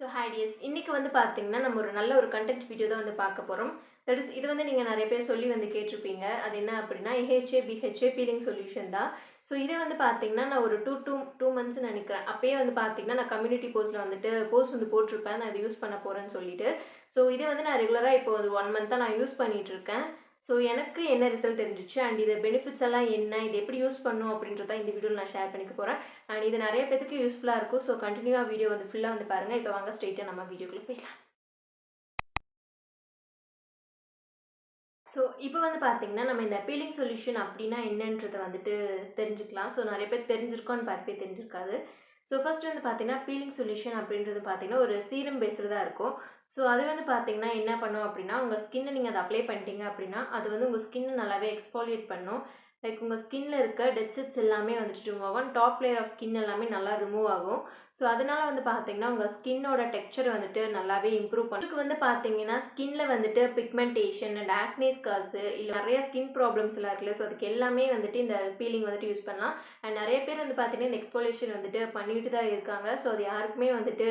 So hi tears, இன்றைக்கி வந்து பார்த்தீங்கன்னா நம்ம ஒரு நல்ல ஒரு கண்டென்ட் வீடியோ தான் வந்து பார்க்க போகிறோம். தட் இஸ் இது வந்து நீங்கள் நிறைய பேர் சொல்லி வந்து கேட்டிருப்பீங்க. அது என்ன அப்படின்னா ஏஹெச்ஏ பிஹெச்ஏ பீலிங் சொல்யூஷன் தான். ஸோ இதை வந்து பார்த்தீங்கன்னா நான் ஒரு டூ மந்த்ஸ் நினைக்கிறேன். அப்பயே வந்து பார்த்தீங்கன்னா நான் கம்யூனிட்டி போஸ்ட்டில் வந்துட்டு போஸ்ட் வந்து போட்டிருப்பேன், நான் இதை யூஸ் பண்ண போகிறேன்னு சொல்லிட்டு. ஸோ இதை வந்து நான் ரெகுலராக இப்போ ஒரு 1 மந்த்தாக நான் யூஸ் பண்ணிகிட்ருக்கேன். ஸோ எனக்கு என்ன ரிசல்ட் தெரிஞ்சிச்சு அண்ட் இது பெனிஃபிட்ஸ் எல்லாம் என்ன, இது எப்படி யூஸ் பண்ணணும் அப்படின்றத இந்த வீடியோவில் நான் ஷேர் பண்ணிக்க போகிறேன். அண்ட் இது நிறைய பேருக்கு யூஸ்ஃபுல்லாக இருக்கும். ஸோ கண்டினியூவாக வீடியோ வந்து ஃபுல்லாக வந்து பாருங்கள். இப்போ வாங்க ஸ்ட்ரெயிட்டாக நம்ம வீடியோக்குள்ளே போயிடலாம். ஸோ இப்போ வந்து பார்த்தீங்கன்னா நம்ம இந்த பீலிங் சொல்யூஷன் அப்படின்னா என்னன்றதை வந்துட்டு தெரிஞ்சுக்கலாம். ஸோ நிறைய பேர் தெரிஞ்சிருக்கோன்னு பாதி பேர் தெரிஞ்சிருக்காது. ஸோ ஃபர்ஸ்ட் வந்து பார்த்தீங்கன்னா பீலிங் சொல்யூஷன் அப்படின்றது பார்த்தீங்கன்னா ஒரு சீரம் பேஸ்டு தான் இருக்கும். ஸோ அது வந்து பார்த்தீங்கன்னா என்ன பண்ணும் அப்படின்னா உங்கள் ஸ்கின்னை நீங்கள் அதை அப்ளை பண்ணிட்டீங்க அப்படின்னா அது வந்து உங்கள் ஸ்கின்னை நல்லாவே எக்ஸ்ஃபாலியேட் பண்ணும். லைக் உங்கள் ஸ்கின்ல இருக்க டெட் செல்ஸ் எல்லாமே வந்துட்டு ரிமூவ் ஆகும். டாப் லேயர் ஆஃப் ஸ்கின் எல்லாமே நல்லா ரிமூவ் ஆகும். ஸோ அதனால வந்து பார்த்தீங்கன்னா உங்கள் ஸ்கின்னோட டெக்ஸ்சர் வந்துட்டு நல்லாவே இம்ப்ரூவ் பண்ணும். இதுக்கு வந்து பார்த்தீங்கன்னா ஸ்கின்ல வந்துட்டு பிக்மெண்டேஷன் அண்ட் ஆக்னே ஸ்கார்ஸு இல்லை நிறைய ஸ்கின் ப்ராப்ளம்ஸ் எல்லாம் இருக்குல்ல. ஸோ அதுக்கு எல்லாமே வந்துட்டு இந்த பீலிங் வந்துட்டு யூஸ் பண்ணலாம். அண்ட் நிறைய பேர் வந்து பார்த்தீங்கன்னா இந்த எக்ஸ்ஃபோலியேஷன் வந்துட்டு பண்ணிட்டு தான் இருக்காங்க. ஸோ அது யாருக்குமே வந்துட்டு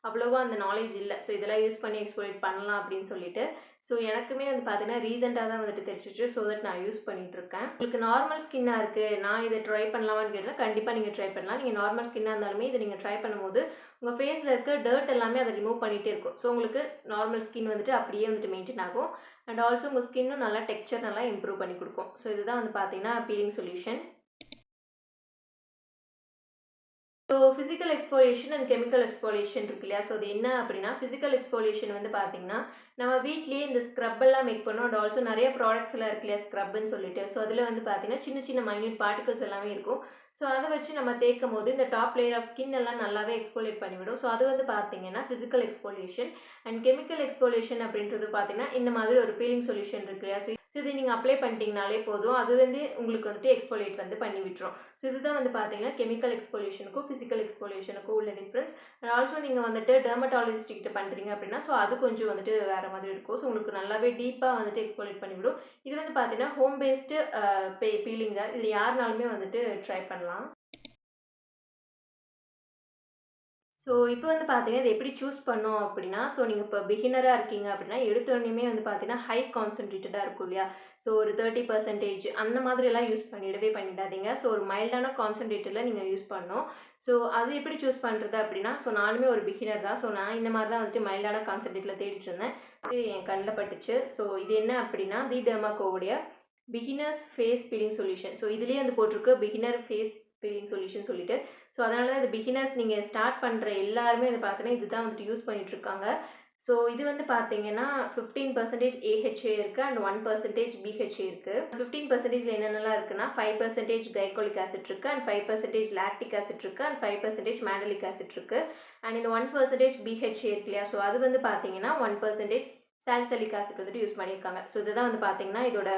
அவ்வளோவா அந்த நாலேஜ் இல்லை. ஸோ இதெல்லாம் யூஸ் பண்ணி எக்ஸ்ஃபோலியேட் பண்ணலாம் அப்படின்னு சொல்லிட்டு. ஸோ எனக்குமே வந்து பார்த்தீங்கன்னா ரீசெண்டாக தான் வந்துட்டு தெரிஞ்சிச்சு. ஸோ தட் நான் யூஸ் பண்ணிகிட்ருக்கேன். உங்களுக்கு நார்மல் ஸ்கின்னாக இருக்குது, நான் இதை ட்ரை பண்ணலாமான்னு கேட்டால் கண்டிப்பாக நீங்கள் ட்ரை பண்ணலாம். நீங்கள் நார்மல் ஸ்கின்னாக இருந்தாலுமே இதை நீங்கள் ட்ரை பண்ணும்போது உங்கள் ஃபேஸில் இருக்க டர்ட் எல்லாமே அதை ரிமூவ் பண்ணிகிட்டே இருக்கும். ஸோ உங்களுக்கு நார்மல் ஸ்கின் வந்துட்டு அப்படியே வந்துட்டு மெயின்டைன் ஆகும். அண்ட் ஆல்சோ உங்கள் ஸ்கின்னும் நல்லா டெக்ஸ்சர் நல்லா இம்ப்ரூவ் பண்ணி கொடுக்கும். ஸோ இதுதான் வந்து பார்த்தீங்கன்னா feeling solution. So physical exfoliation and chemical exfoliation இருக்கு இல்லையா. ஸோ அது என்ன அப்படின்னா ஃபிசிக்கல் எக்ஸ்ஃபோலியேஷன் வந்து பார்த்தீங்கன்னா நம்ம வீட்லேயே இந்த ஸ்க்ரப் எல்லாம் மேக் பண்ணோம். அண்ட் ஆல்சோ நிறைய ப்ராடக்ட்ஸ் எல்லாம் இருக்கு இல்லையா ஸ்க்ரப்னு சொல்லிட்டு. ஸோ அதில் வந்து பார்த்தீங்கன்னா சின்ன சின்ன மைன்யூட் பார்ட்டிகல்ஸ் எல்லாமே இருக்கும். ஸோ அதை வச்சு நம்ம தேய்க்கும் போது இந்த டாப் லேயர் ஆஃப் ஸ்கின் எல்லாம் நல்லாவே எக்ஸ்ஃபோலியேட் பண்ணிவிடும். ஸோ அது வந்து பார்த்தீங்கன்னா physical exfoliation. And chemical exfoliation அப்படின்றது பார்த்தீங்கன்னா இந்த மாதிரி ஒரு பீலிங் சொல்யூஷன் இருக்கு இல்லையா. ஸோ இது நீங்கள் அப்ளை பண்ணிட்டீங்கனாலே போதும், அது வந்து உங்களுக்கு வந்துட்டு எக்ஸ்ஃபோலியேட் வந்து பண்ணி விட்டுரும். ஸோ இதுதான் வந்து பார்த்தீங்கன்னா கெமிக்கல் எக்ஸ்ஃபோலியேஷனுக்கும் ஃபிசிக்கல் எக்ஸ்ஃபோலியேஷனுக்கும் உள்ள டிஃப்ரென்ஸ். அண்ட் ஆல்சோ நீங்கள் வந்துட்டு டெர்மட்டாலஜிஸ்ட் கிட்ட பண்ணுறீங்க அப்படின்னா ஸோ அது கொஞ்சம் வந்துட்டு வேறு மாதிரி இருக்கும். ஸோ உங்களுக்கு நல்லாவே டீப்பாக வந்துட்டு எக்ஸ்ஃபோலியேட் பண்ணிவிடும். இது வந்து பார்த்தீங்கன்னா ஹோம் பேஸ்டு பீலிங் தான். இது யாருனாலுமே வந்துட்டு ட்ரை பண்ணலாம். ஸோ இப்போ வந்து பார்த்தீங்கன்னா இது எப்படி சூஸ் பண்ணோம் அப்படின்னா, ஸோ நீங்கள் இப்போ பிகினராக இருக்கீங்க அப்படின்னா எடுத்தோடனே வந்து பார்த்தீங்கன்னா ஹை கான்சன்ட்ரேட்டடாக இருக்கும் இல்லையா. ஸோ ஒரு 30% அந்த மாதிரியெல்லாம் யூஸ் பண்ணிடாதீங்க. ஸோ ஒரு மைல்டான கான்சன்ட்ரேட்டரில் நீங்கள் யூஸ் பண்ணணும். ஸோ அது எப்படி சூஸ் பண்ணுறது அப்படின்னா, ஸோ நானுமே ஒரு பிகினர் தான். ஸோ நான் இந்த மாதிரி தான் வந்துட்டு மைல்டான கான்சன்ட்ரேட்டில் தேடிட்டு இருந்தேன். இது என் கண்ணில் பட்டுச்சு. ஸோ இது என்ன அப்படின்னா தி டெர்மாகோவுடைய beginners face peeling solution. So இதுலேயே வந்து போட்டிருக்கு பிகினர் ஃபேஸ் பீலிங் சொல்யூஷன் சொல்லிட்டு. ஸோ அதனால தான் இது பிகினர்ஸ் நீங்கள் ஸ்டார்ட் பண்ணுற எல்லாருமே வந்து பார்த்தீங்கன்னா இது தான் வந்துட்டு யூஸ் பண்ணிகிட்ருக்காங்க. ஸோ இது வந்து பார்த்தீங்கன்னா 15% ஏஹெச்ஏ இருக்குது அண்ட் 1% பிஹெச்ஏ இருக்குது. 15%ல என்னென்னலாம் இருக்குன்னா 5% கைகோலிக் ஆசிட் இருக்குது அண்ட் 5% லாக்டிக் ஆசிட் இருக்குது அண்ட் 5% மேண்டலிக் ஆசிட் இருக்குது. அண்ட் இந்த 1% பிஹெச்ஏ இருக்கு இல்லையா. ஸோ அது வந்து பார்த்தீங்கன்னா 1% சாலிசிலிக் ஆசிட் வந்துட்டு யூஸ் பண்ணியிருக்காங்க. ஸோ இதுதான் வந்து பார்த்தீங்கன்னா இதோட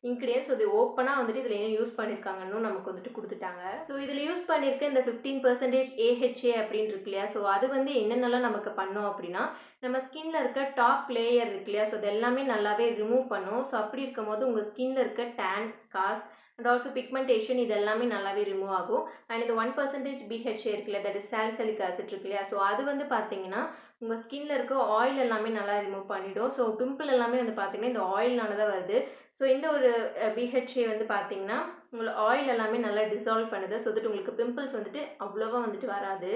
இன்க்ரீடியன்ஸ். இது ஓப்பனாக வந்துட்டு இதில் என்ன யூஸ் பண்ணியிருக்காங்கன்னு நமக்கு வந்துட்டு கொடுத்துட்டாங்க. ஸோ இதில் யூஸ் பண்ணியிருக்க இந்த 15% ஏஹெச்ஏ அப்படின்னு இருக்கு இல்லையா. ஸோ அது வந்து என்னென்னலாம் நமக்கு பண்ணோம் அப்படின்னா நம்ம ஸ்கின்ல இருக்க டாப் லேயர் இருக்கு இல்லையா. ஸோ அது எல்லாமே நல்லாவே ரிமூவ் பண்ணும். ஸோ அப்படி இருக்கும்போது உங்கள் ஸ்கின்ல இருக்க tan, scars and also pigmentation இது எல்லாமே நல்லாவே ரிமூவ் ஆகும். அண்ட் இந்த 1% பிஹெச்ஏ இருக்குல்ல, தட் இஸ் சாலிசிலிக் ஆசிட் இருக்கு இல்லையா. ஸோ அது வந்து பார்த்தீங்கன்னா உங்கள் ஸ்கின்ல இருக்க ஆயில் எல்லாமே நல்லா ரிமூவ் பண்ணிவிடும். ஸோ பிம்பிள் எல்லாமே வந்து பார்த்தீங்கன்னா இந்த ஆயில்னால தான் வருது. ஸோ இந்த ஒரு பிஹெச்ஏ வந்து பார்த்தீங்கன்னா உங்களை ஆயில் எல்லாமே நல்லா டிசால்வ் பண்ணுது. ஸோ தட் உங்களுக்கு பிம்பிள்ஸ் வந்துட்டு அவ்வளோவா வந்துட்டு வராது.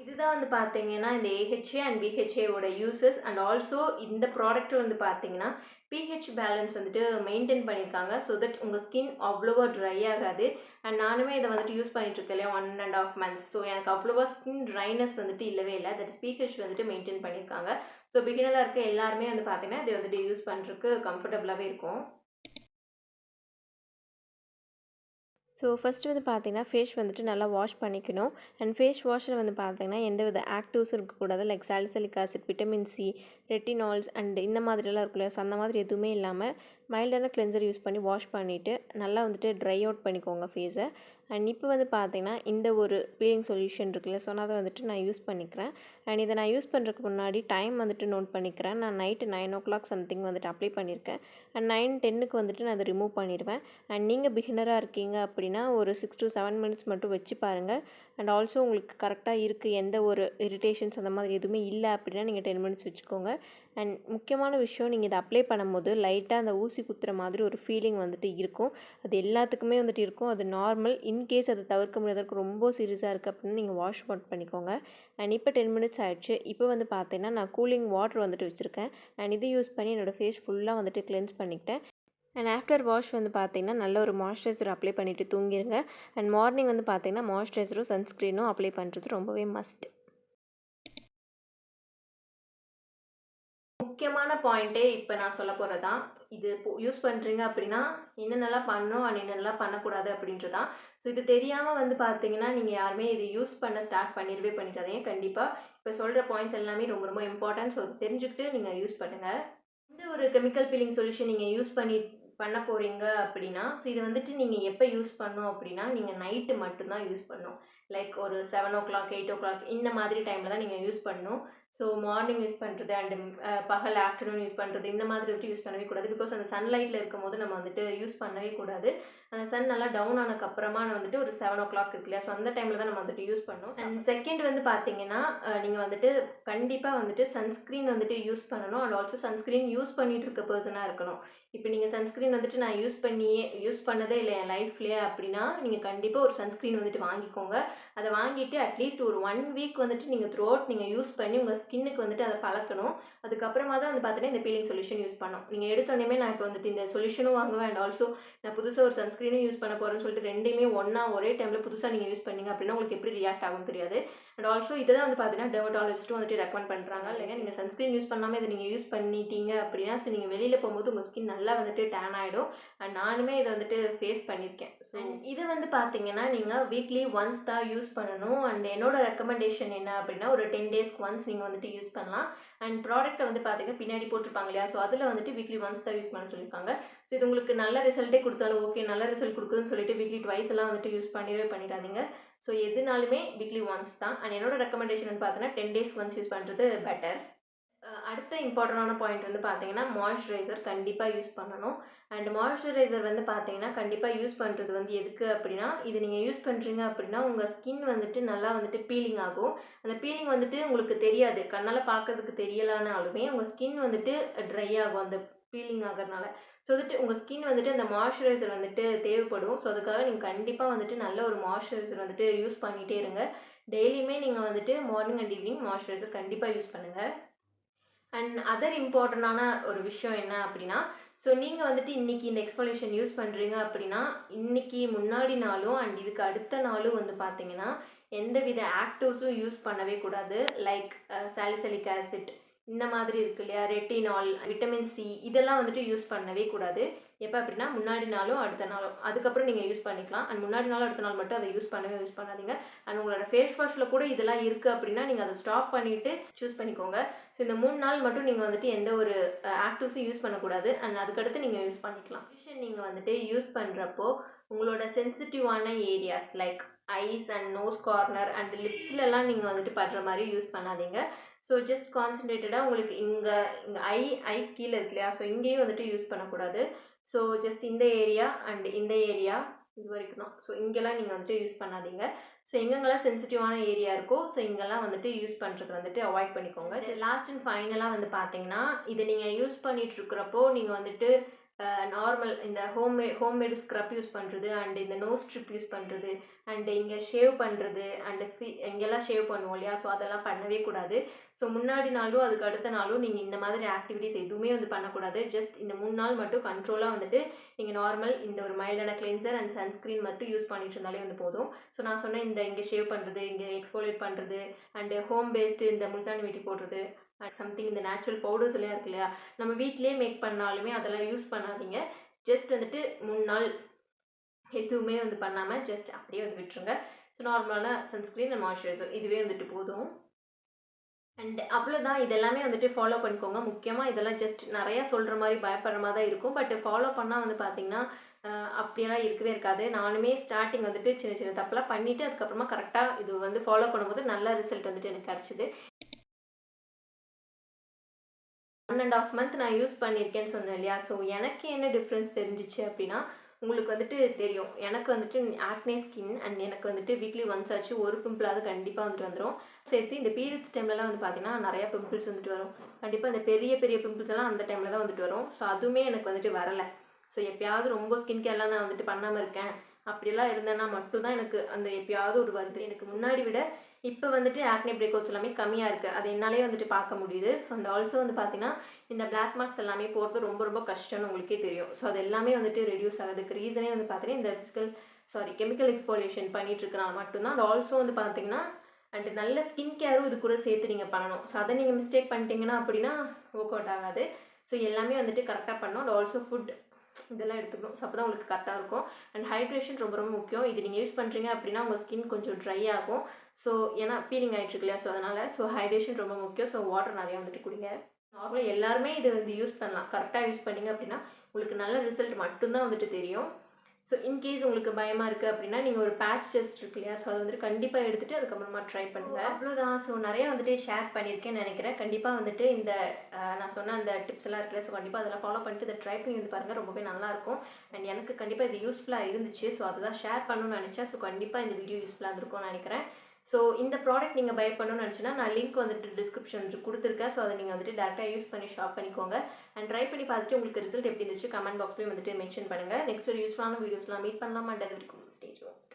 இதுதான் வந்து பார்த்தீங்கன்னா இந்த ஏஹெச்ஏ அண்ட் பிஹெச்ஏவோட யூசஸ். அண்ட் ஆல்சோ இந்த ப்ராடக்ட் வந்து பார்த்தீங்கன்னா பிஹெச் பேலன்ஸ் வந்துட்டு மெயின்டைன் பண்ணியிருக்காங்க. ஸோ தட் உங்கள் ஸ்கின் அவ்வளோவா ட்ரை ஆகாது. அண்ட் நானுமே இதை வந்துட்டு யூஸ் பண்ணிட்டுருக்கேன் இல்லையா 1.5 months. ஸோ எனக்கு அவ்வளோவா ஸ்கின் ட்ரைனஸ் வந்துட்டு இல்லவே இல்லை. தட் இஸ் பிஹெச் வந்துட்டு மெயின்டைன் பண்ணியிருக்காங்க. ஸோ பிகினராக இருக்க எல்லாருமே வந்து பார்த்தீங்கன்னா இதை வந்துட்டு யூஸ் பண்ணுறதுக்கு கம்ஃபர்டபுளாகவே இருக்கும். ஸோ ஃபஸ்ட்டு வந்து பார்த்தீங்கன்னா ஃபேஸ் வந்துட்டு நல்லா வாஷ் பண்ணிக்கணும். அண்ட் ஃபேஸ் வாஷில் வந்து பார்த்தீங்கன்னா எந்தவித ஆக்டிவ்ஸும் இருக்கக்கூடாது. Like salicylic acid, vitamin C, retinols and இந்த மாதிரிலாம் இருக்குல்ல. ஸோ அந்த மாதிரி எதுவுமே இல்லாமல் மைல்டான கிளென்சர் யூஸ் பண்ணி வாஷ் பண்ணிவிட்டு நல்லா வந்துட்டு ட்ரை அவுட் பண்ணிக்கோங்க ஃபேஸை. அண்ட் இப்போ வந்து பார்த்தீங்கன்னா இந்த ஒரு பீலிங் சொல்யூஷன் இருக்குல்ல. ஸோ அதை வந்துட்டு நான் யூஸ் பண்ணிக்கிறேன். அண்ட் இதை நான் யூஸ் பண்ணுறதுக்கு முன்னாடி டைம் வந்துட்டு நோட் பண்ணிக்கிறேன். நான் நைட்டு 9 o'clock சம்திங் வந்துட்டு அப்ளை பண்ணியிருக்கேன். அண்ட் 9:10க்கு வந்துட்டு நான் அதை ரிமூவ் பண்ணிடுவேன். அண்ட் நீங்கள் பிகினராக இருக்கீங்க அப்படின்னா ஒரு 6 to 7 minutes மட்டும் வச்சு பாருங்கள். அண்ட் ஆல்சோ உங்களுக்கு கரெக்டாக இருக்குது, எந்த ஒரு இரிட்டேஷன்ஸ் அந்த மாதிரி எதுவுமே இல்லை அப்படின்னா நீங்கள் 10 மினிட்ஸ் வச்சுக்கோங்க. அண்ட் முக்கியமான விஷயம், நீங்கள் இதை அப்ளை பண்ணும்போது லைட்டாக அந்த ஊசி குத்துற மாதிரி ஒரு ஃபீலிங் வந்துட்டு இருக்கும். அது எல்லாத்துக்குமே வந்துட்டு இருக்கும். அது நார்மல். இன்கேஸ் அதை தவிர்க்க முடியாதற்கு ரொம்ப சீரியஸாக இருக்குது அப்படின்னா நீங்கள் வாஷ் அவுட் பண்ணிக்கோங்க. அண்ட் இப்போ 10 மினிட்ஸ் ஆயிடுச்சு. இப்போ வந்து பார்த்தீங்கன்னா நான் கூலிங் வாட்டர் வந்துட்டு வச்சுருக்கேன். அண்ட் இது யூஸ் பண்ணி என்னோடய ஃபேஸ் ஃபுல்லாக வந்துட்டு கிளென்ஸ் பண்ணிக்கிட்டேன். அண்ட் ஆஃப்டர் வாஷ் வந்து பார்த்தீங்கன்னா நல்ல ஒரு மாய்ஸ்சரைசர் அப்ளை பண்ணிவிட்டு தூங்கிடுங்க. அண்ட் மார்னிங் வந்து பார்த்தீங்கன்னா மாய்ஸ்சரைசரும் சன்ஸ்க்ரீனும் அப்ளை பண்ணுறது ரொம்பவே மஸ்ட். முக்கியமான பாயிண்ட்டே இப்போ நான் சொல்ல போகிறது தான். இது யூஸ் பண்ணுறீங்க அப்படின்னா என்னென்னலாம் பண்ணணும் அண்ட் என்னென்னலாம் பண்ணக்கூடாது அப்படின்றது தான். ஸோ இது தெரியாமல் வந்து பார்த்தீங்கன்னா நீங்கள் யாருமே இது யூஸ் பண்ண ஸ்டார்ட் பண்ணிடாதீங்க. கண்டிப்பாக இப்போ சொல்கிற பாயிண்ட்ஸ் எல்லாமே ரொம்ப ரொம்ப இம்பார்ட்டன்ட். ஸோ தெரிஞ்சுக்கிட்டு நீங்கள் யூஸ் பண்ணுங்கள். இந்த ஒரு கெமிக்கல் பீலிங் சொல்யூஷன் நீங்கள் யூஸ் பண்ண போகிறீங்க அப்படின்னா, ஸோ இது வந்துட்டு நீங்கள் எப்போ யூஸ் பண்ணணும் அப்படின்னா, நீங்கள் நைட்டு மட்டும்தான் யூஸ் பண்ணணும். லைக் ஒரு 7:00, 8:00 இந்த மாதிரி டைமில் தான் நீங்கள் யூஸ் பண்ணணும். ஸோ மார்னிங் யூஸ் பண்ணுறது அண்டு பகல் ஆஃப்டர்நூன் யூஸ் பண்ணுறது இந்த மாதிரி வந்துட்டு யூஸ் பண்ணவே கூடாது. பிகாஸ் அந்த சன்லைட்டில் இருக்கும்போது நம்ம வந்துட்டு யூஸ் பண்ணவே கூடாது. அந்த சன் நல்லா டவுன் ஆனதுக்கப்புறமா வந்துட்டு ஒரு 7:00 இருக்கு இல்லையா, ஸோ அந்த டைமில் தான் நம்ம வந்துட்டு யூஸ் பண்ணணும். அண்ட் செகண்ட் வந்து பார்த்தீங்கன்னா நீங்கள் வந்துட்டு கண்டிப்பாக வந்துட்டு சன்ஸ்க்ரீன் வந்துட்டு யூஸ் பண்ணணும். அண்ட் ஆல்சோ சன்ஸ்க்ரீன் யூஸ் பண்ணிகிட்டு இருக்க பர்சனாக இருக்கணும். இப்போ நீங்கள் சன்ஸ்க்ரீன் வந்துட்டு நான் யூஸ் பண்ணதே இல்லை என் லைஃப்லேயே அப்படின்னா, நீங்கள் கண்டிப்பாக ஒரு சன்ஸ்க்ரீன் வந்துட்டு வாங்கிக்கோங்க. அதை வாங்கிட்டு அட்லீஸ்ட் ஒரு 1 வீக் வந்துட்டு நீங்கள் த்ரூ அவுட் நீங்கள் யூஸ் பண்ணி உங்கள் ஸ்கின்னுக்கு வந்துட்டு அதை பழக்கணும். அதுக்கப்புறமா தான் வந்து பார்த்தீங்கன்னா இந்த பீலிங் சொல்யூஷன் யூஸ் பண்ணணும். நீங்கள் எடுத்தோடனே நான் இப்போ வந்துட்டு இந்த சொல்யூஷனும் வாங்குவேன் அண்ட் ஆல்சோ நான் புதுசாக ஒரு சன்ஸ்க்ரீனும் யூஸ் பண்ண போகிறேன்னு சொல்லிட்டு ரெண்டையுமே ஒரே டைமில் புதுசாக நீங்கள் யூஸ் பண்ணீங்க அப்படின்னா உங்களுக்கு எப்படி ரியாக்ட் ஆகும் தெரியாது. அண்ட் ஆல்சோ இதை தான் வந்து பார்த்தீங்கன்னா டெர்மட்டாலஜிஸ்ட்டும் வந்துட்டு ரெக்கமெண்ட் பண்ணுறாங்க. இல்லைங்க நீங்கள் சன்ஸ்க்ரீன் யூஸ் பண்ணாமல் இதை நீங்கள் யூஸ் பண்ணிட்டீங்க அப்படின்னா, ஸோ நீங்கள் வெளியில் போகும்போது உங்கள் ஸ்கின் நல்லா வந்துட்டு டேன் ஆகிடும். அண்ட் நானுமே இதை வந்துட்டு ஃபேஸ் பண்ணியிருக்கேன். ஸோ இது வந்து பார்த்தீங்கன்னா நீங்கள் வீக்லி ஒன்ஸ் தான் யூஸ் பண்ணணும். அண்ட் என்னோட ரெக்கமெண்டேஷன் என்ன அப்படின்னா ஒரு 10 டேஸ்க்கு ஒன்ஸ் நீங்கள் வந்துட்டு யூஸ் பண்ணலாம். அண்ட் ப்ராடக்ட்டை வந்து பார்த்தீங்கன்னா பின்னாடி போட்டிருப்பாங்க இல்லையா, ஸோ அதில் வந்துட்டு வீக்லி ஒன்ஸ் தான் யூஸ் பண்ண சொல்லியிருக்காங்க. ஸோ இது உங்களுக்கு நல்ல ரிசல்ட்டே கொடுத்தாலும் ஓகே, நல்ல ரிசல்ட் கொடுக்குதுன்னு சொல்லிட்டு வீக்லி ட்வைஸ் எல்லாம் வந்துட்டு யூஸ் பண்ணிடாதீங்க. ஸோ எதுனாலுமே வீக்லி ஒன்ஸ் தான். அண்ட் என்னோட ரெக்கமெண்டேஷன் வந்து பார்த்தீங்கன்னா 10 டேஸ்க்கு ஒன்ஸ் யூஸ் பண்ணுறது பெட்டர். அடுத்த இம்பார்ட்டண்டான பாயிண்ட் வந்து பார்த்தீங்கன்னா மாய்ஸ்சரைசர் கண்டிப்பாக யூஸ் பண்ணணும். அண்ட் மாய்ஸ்சரைசர் வந்து பார்த்தீங்கன்னா கண்டிப்பாக யூஸ் பண்ணுறது வந்து எதுக்கு அப்படின்னா, இது நீங்கள் யூஸ் பண்ணுறீங்க அப்படின்னா உங்கள் ஸ்கின் வந்துட்டு நல்லா வந்துட்டு பீலிங் ஆகும். அந்த பீலிங் வந்துட்டு உங்களுக்கு தெரியாது, கண்ணால் பார்க்கறதுக்கு தெரியலானாலுமே உங்கள் ஸ்கின் வந்துட்டு ட்ரை ஆகும் அந்த பீலிங் ஆகிறதுனால. ஸோ வந்துட்டு உங்கள் ஸ்கின் வந்துட்டு அந்த மாய்ஸ்சரைசர் வந்துட்டு தேவைப்படும். ஸோ அதுக்காக நீங்கள் கண்டிப்பாக வந்துட்டு நல்ல ஒரு மாய்ஸ்சரைசர் வந்துட்டு யூஸ் பண்ணிகிட்டே இருங்க. டெய்லியுமே நீங்கள் வந்துட்டு மார்னிங் அண்ட் ஈவினிங் மாய்ஸ்சரைசர் கண்டிப்பாக யூஸ் பண்ணுங்கள். அண்ட் அதர் இம்பார்ட்டண்டான ஒரு விஷயம் என்ன அப்படின்னா, ஸோ நீங்கள் வந்துட்டு இன்றைக்கி இந்த எக்ஸ்ஃபோலியேஷன் யூஸ் பண்ணுறீங்க அப்படின்னா, இன்றைக்கி முன்னாடி நாளும் அண்ட் இதுக்கு அடுத்த நாளும் வந்து பார்த்தீங்கன்னா, எந்தவித ஆக்டிவ்ஸும் யூஸ் பண்ணவே கூடாது. லைக் சாலிசிலிக் ஆசிட் இந்த மாதிரி இருக்கு இல்லையா, ரெட்டினால், விட்டமின் சி இதெல்லாம் வந்துட்டு யூஸ் பண்ணவே கூடாது. எப்போ அப்படின்னா முன்னாடி நாளும் அடுத்த நாளும். அதுக்கப்புறம் நீங்கள் யூஸ் பண்ணிக்கலாம். அண்ட் முன்னாடி நாளும் அடுத்த நாள் மட்டும் அதை யூஸ் பண்ணாதீங்க. அண்ட் உங்களோட ஃபேஸ் வாஷில் கூட இதெல்லாம் இருக்குது அப்படின்னா நீங்கள் அதை ஸ்டாப் பண்ணிவிட்டு சூஸ் பண்ணிக்கோங்க. ஸோ இந்த 3 நாள் மட்டும் நீங்கள் வந்துட்டு எந்த ஒரு ஆக்டிவ்ஸும் யூஸ் பண்ணக்கூடாது. அண்ட் அதுக்கடுத்து நீங்கள் யூஸ் பண்ணிக்கலாம். நீங்கள் வந்துட்டு யூஸ் பண்ணுறப்போ உங்களோட சென்சிட்டிவான areas like eyes and nose corner and லிப்ஸ்லலாம் நீங்கள் வந்துட்டு படுற மாதிரி யூஸ் பண்ணாதீங்க. ஸோ ஜஸ்ட் கான்சன்ட்ரேட்டடாக உங்களுக்கு இங்கே ஐ கீழே இருக்கு இல்லையா, ஸோ இங்கேயும் வந்துட்டு யூஸ் பண்ணக்கூடாது. ஸோ ஜஸ்ட் இந்த ஏரியா அண்ட் இந்த ஏரியா இது வரைக்கும் தான். ஸோ இங்கெல்லாம் நீங்கள் வந்துட்டு யூஸ் பண்ணாதீங்க. ஸோ எங்கெங்கெல்லாம் சென்சிட்டிவான ஏரியா இருக்கோ ஸோ இங்கெல்லாம் வந்துட்டு யூஸ் பண்ணுறது வந்துட்டு அவாய்ட் பண்ணிக்கோங்க. லாஸ்ட் அண்ட் ஃபைனலாக வந்து பார்த்தீங்கன்னா, இதை நீங்கள் யூஸ் பண்ணிகிட்ருக்கிறப்போ நீங்கள் வந்துட்டு நார்மல் இந்த ஹோம்மேடு ஸ்க்ரப் யூஸ் பண்ணுறது அண்ட் இந்த நோஸ் ஸ்ட்ரிப் யூஸ் பண்ணுறது அண்ட் இங்கே ஷேவ் பண்ணுறது அண்டு இங்கெல்லாம் ஷேவ் பண்ணுவோம் இல்லையா, ஸோ அதெல்லாம் பண்ணவே கூடாது. ஸோ முன்னாடி நாளும் அதுக்கு அடுத்த நாளும் நீங்கள் இந்த மாதிரி ஆக்டிவிட்டிஸ் எதுவுமே வந்து பண்ணக்கூடாது. ஜஸ்ட் இந்த 3 நாள் மட்டும் கண்ட்ரோலாக வந்துட்டு நீங்கள் நார்மல் இந்த ஒரு மைல்டான கிளென்சர் அண்ட் சன்ஸ்க்ரீன் மட்டும் யூஸ் பண்ணிட்டு இருந்தாலே வந்து போதும். ஸோ நான் சொன்ன இந்த இங்கே ஷேவ் பண்ணுறது, இங்கே எக்ஸ்ஃபோலியேட் பண்ணுறது அண்டு ஹோம் பேஸ்டு இந்த முல்தானி வெட்டி போடுறது சம்திங் இந்த நேச்சுரல் பவுடர்ஸ் எல்லாம் இருக்கு இல்லையா, நம்ம வீட்டிலேயே மேக் பண்ணாலுமே அதெல்லாம் யூஸ் பண்ணாதீங்க. ஜஸ்ட் வந்துட்டு 3 நாள் எதுவுமே வந்து பண்ணாமல் ஜஸ்ட் அப்படியே வந்து விட்டுருங்க. ஸோ நார்மலான சன்ஸ்க்ரீன் அண்ட் மாய்ஸ்சரைசர் இதுவே வந்துட்டு போதும். அண்ட் அவ்வளோதான். இதெல்லாமே வந்துட்டு ஃபாலோ பண்ணிக்கோங்க. முக்கியமாக இதெல்லாம் ஜஸ்ட் நிறையா சொல்கிற மாதிரி பயப்படுற மாதிரி தான் இருக்கும். பட் ஃபாலோ பண்ணால் வந்து பார்த்திங்கன்னா அப்படியெல்லாம் இருக்கவே இருக்காது. நானுமே ஸ்டார்டிங் வந்துட்டு சின்ன சின்ன தப்பெல்லாம் பண்ணிவிட்டு அதுக்கப்புறமா கரெக்டாக இது வந்து ஃபாலோ பண்ணும்போது நல்ல ரிசல்ட் வந்துட்டு எனக்கு கிடச்சிது. 1 1/2 மந்த் நான் யூஸ் பண்ணியிருக்கேன்னு சொன்னேன் இல்லையா, ஸோ எனக்கு என்ன டிஃப்ரென்ஸ் தெரிஞ்சிச்சு அப்படின்னா, உங்களுக்கு வந்துட்டு தெரியும். எனக்கு வந்துட்டு ஆக்னே ஸ்கின் அண்ட் எனக்கு வந்துட்டு வீக்லி ஒன்ஸ் ஆச்சு ஒரு பிம்பிளாவது கண்டிப்பாக வந்துட்டு வந்துடும். சேர்த்து இந்த பீரியட்ஸ் டைம்லலாம் வந்து பார்த்தீங்கன்னா நிறையா பிம்பிள்ஸ் வந்துட்டு வரும். கண்டிப்பாக இந்த பெரிய பெரிய பிம்பிள்ஸ் எல்லாம் அந்த டைமில் தான் வந்துட்டு வரும். ஸோ அதுவுமே எனக்கு வந்துட்டு வரலை. ஸோ எப்பயாவது ரொம்ப ஸ்கின் கேர்லாம் நான் வந்துட்டு பண்ணாமல் இருக்கேன் அப்படிலாம் இருந்தேன்னா மட்டும்தான் எனக்கு அந்த எப்பயாவது ஒரு வருது. எனக்கு முன்னாடி விட இப்போ வந்துட்டு ஆக்னே பிரேக் அவுட்ஸ் எல்லாமே கம்மியாக இருக்குது. அது என்னாலே வந்துட்டு பார்க்க முடியுது. ஸோ அண்ட் ஆல்சோ வந்து பார்த்தீங்கன்னா இந்த பிளாக் மார்க்ஸ் எல்லாமே போகிறது ரொம்ப ரொம்ப கஷ்டம்னு உங்களுக்கே தெரியும். ஸோ அது எல்லாமே வந்துட்டு ரெடியூஸ் ஆகுதுக்கு ரீசனே வந்து பார்த்தீங்கன்னா இந்த கெமிக்கல் எக்ஸ்ஃபோலியேஷன் பண்ணிட்டு இருக்கனால மட்டும்தான். அண்ட் ஆல்சோ வந்து பார்த்தீங்கன்னா அண்ட் நல்ல ஸ்கின் கேரும் இது கூட சேர்த்து நீங்கள் பண்ணணும். ஸோ அதை நீங்கள் மிஸ்டேக் பண்ணிட்டீங்கன்னா அப்படின்னா ஒர்க் அவுட் ஆகாது. ஸோ எல்லாமே வந்துட்டு கரெக்டாக பண்ணணும். அண்ட் ஆல்சோ ஃபுட் இதெல்லாம் எடுத்துக்கணும். ஸோ அப்போ தான் உங்களுக்கு கரெக்டாக இருக்கும். அண்ட் ஹைட்ரேஷன் ரொம்ப ரொம்ப முக்கியம். இது நீங்கள் யூஸ் பண்ணுறீங்க அப்படின்னா உங்கள் ஸ்கின் கொஞ்சம் ட்ரை ஆகும். ஸோ ஏன்னா பீலிங் ஆகிட்டு இருக்கு இல்லையா, ஸோ அதனால் ஹைட்ரேஷன் ரொம்ப முக்கியம். ஸோ வாட்டர் நிறையா வந்துட்டு குடிங்க. நார்மலாக எல்லாருமே இதை வந்து யூஸ் பண்ணலாம். கரெக்டாக யூஸ் பண்ணிங்க அப்படின்னா உங்களுக்கு நல்ல ரிசல்ட் மட்டும்தான் வந்துட்டு தெரியும். ஸோ இன்கேஸ் உங்களுக்கு பயமாக இருக்குது அப்படின்னா நீங்கள் ஒரு பேட்ச் டெஸ்ட் இருக்கு இல்லையா, ஸோ அதை வந்துட்டு கண்டிப்பாக எடுத்துகிட்டு அதுக்கப்புறமா ட்ரை பண்ணுங்கள். அவ்வளோதான். ஸோ நிறையா வந்துட்டு ஷேர் பண்ணியிருக்கேன்னு நினைக்கிறேன். கண்டிப்பாக வந்துட்டு இந்த நான் சொன்ன அந்த டிப்ஸ் எல்லாம் இருக்குல்ல, ஸோ கண்டிப்பாக அதெல்லாம் ஃபாலோ பண்ணிட்டு இதை ட்ரை பண்ணி வந்து பாருங்கள். ரொம்பவே நல்லாயிருக்கும். அண்ட் எனக்கு கண்டிப்பாக இது யூஸ்ஃபுல்லாக இருந்துச்சு. ஸோ அதை தான் ஷேர் பண்ணணும்னு நினச்சேன். ஸோ கண்டிப்பாக இந்த வீடியோ யூஸ்ஃபுல்லாக இருக்கும்னு நினைக்கிறேன். ஸோ இந்த ப்ராடக்ட் நீங்கள் பை பண்ணணும்னு நினச்சின்னா நான் லிங்க் வந்துட்டு டிஸ்கிரிப்ஷன் கொடுத்துருக்கேன். ஸோ அதை நீங்கள் வந்துட்டு டேரெக்டாக யூஸ் பண்ணி ஷாப் பண்ணிக்கோங்க. அண்ட் ட்ரை பண்ணி பார்த்துட்டு உங்களுக்கு ரிசல்ட் எப்படி இருந்துச்சு கமெண்ட் பாக்ஸ்லேயும் வந்துட்டு மென்ஷன் பண்ணுங்கள். நெக்ஸ்ட் ஒரு யூஸ்ஃபுல்லான வீடியோஸ்லாம் மீட் பண்ணலாமா? அது வரைக்கும் ஸ்டே டியூன்ட்.